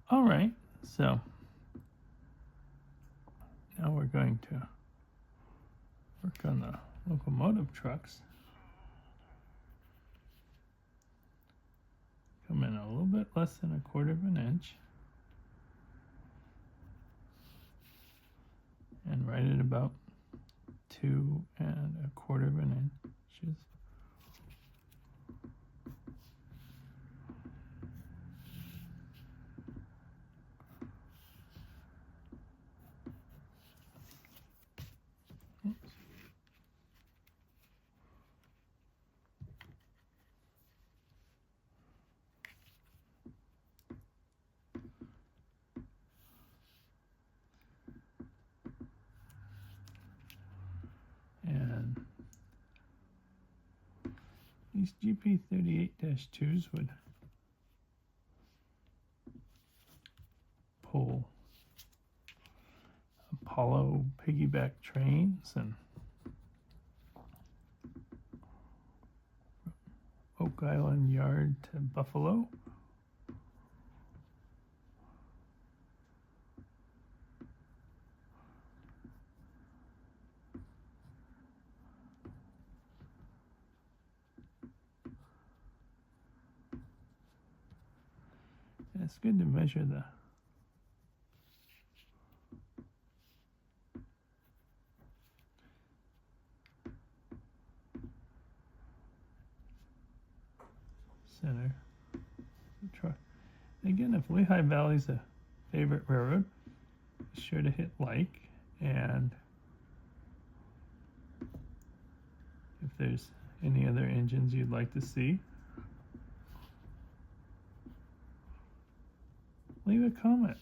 All right, so now we're going to work on the locomotive trucks. Come in a little bit less than 1/4 of an inch. And right at about 2 1/4 of an inches. Oops. And these GP38-2s would pull Apollo piggyback trains and Oak Island Yard to Buffalo. And it's good to measure the center of the truck. And again, if Lehigh Valley's a favorite railroad, be sure to hit like, and if there's any other engines you'd like to see, leave a comment.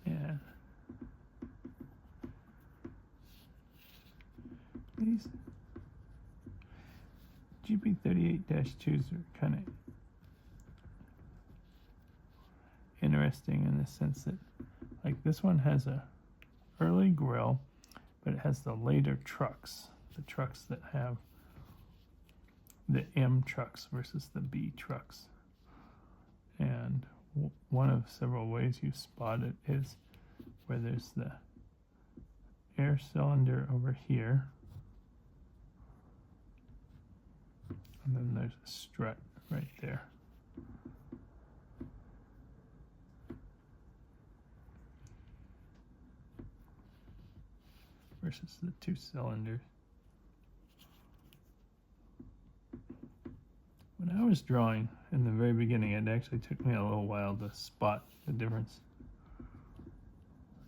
Yeah. These GP38-2s are kind of interesting in the sense that, like, this one has a early grill, but it has the later trucks, the trucks that have the M trucks versus the B trucks. And one of several ways you spot it is where there's the air cylinder over here, and then there's a strut right there. Versus the 2 cylinders. When I was drawing in the very beginning, it actually took me a little while to spot the difference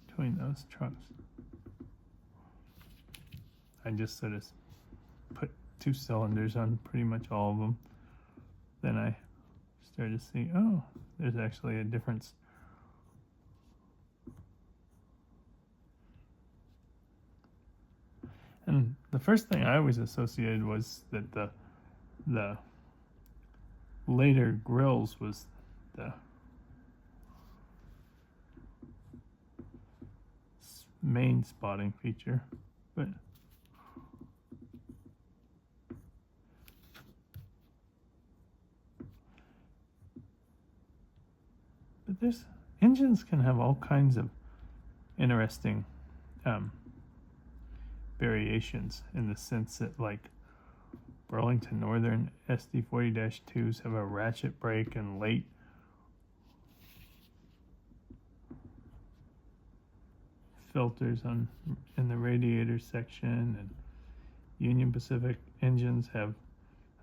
between those trucks. I just sort of put 2 cylinders on pretty much all of them. Then I started to see, oh, there's actually a difference. And the first thing I always associated was that the later grills was the main spotting feature, but there's engines can have all kinds of interesting variations, in the sense that, like, Burlington Northern SD40-2s have a ratchet brake and late filters in the radiator section, and Union Pacific engines have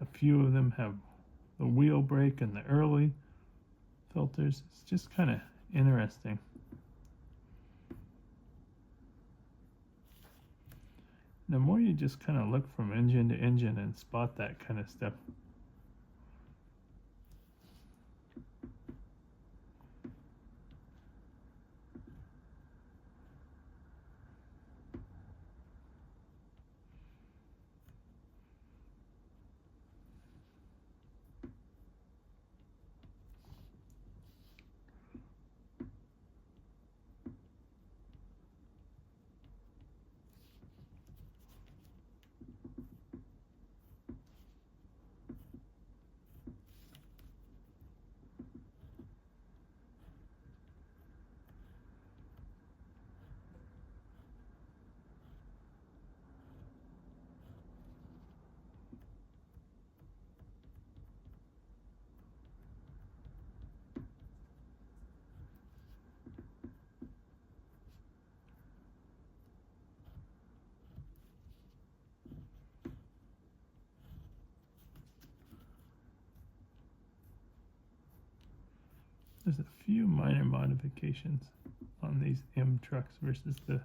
a few of them have the wheel brake and the early filters. It's just kind of interesting. The more you just kind of look from engine to engine and spot that kind of stuff, there's a few minor modifications on these M trucks versus the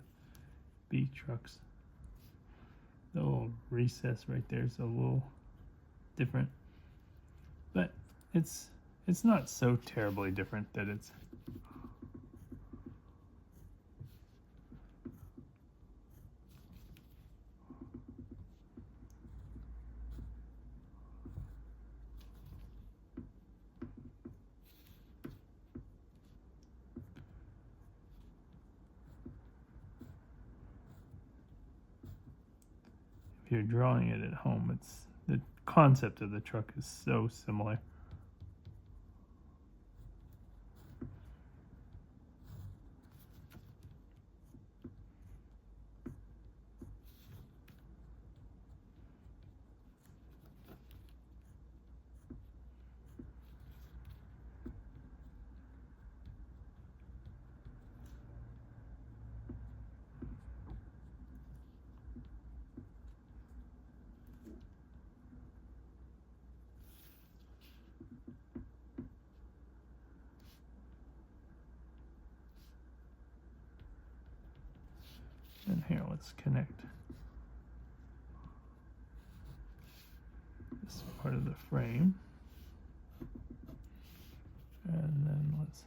B trucks. The little recess right there is a little different, but it's not so terribly different that it's if you're drawing it at home, it's the concept of the truck is so similar. And here, let's connect this part of the frame. And then let's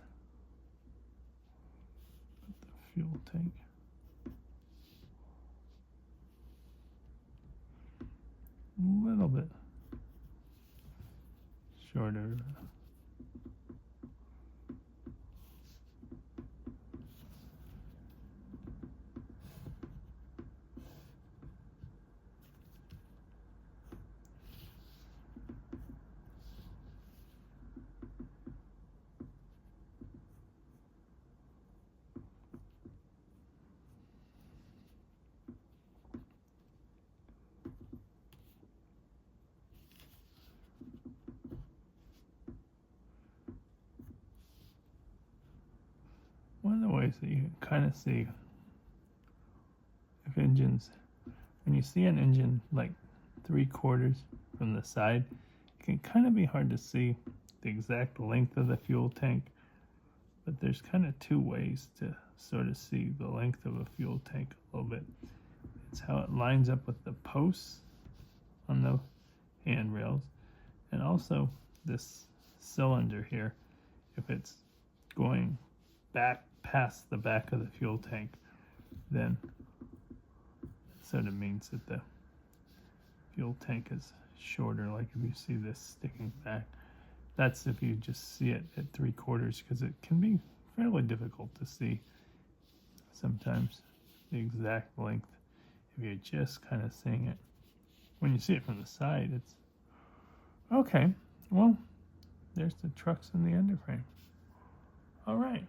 put the fuel tank. A little bit shorter. One of the ways that you can kind of see if engines, when you see an engine like 3/4 from the side, it can kind of be hard to see the exact length of the fuel tank, but there's kind of two ways to sort of see the length of a fuel tank a little bit. It's how it lines up with the posts on the handrails, and also this cylinder here, if it's going back past the back of the fuel tank, then it sort of means that the fuel tank is shorter, like if you see this sticking back. That's if you just see it at 3/4, because it can be fairly difficult to see sometimes the exact length if you're just kind of seeing it. When you see it from the side, it's okay. Well, there's the trucks in the underframe. All right.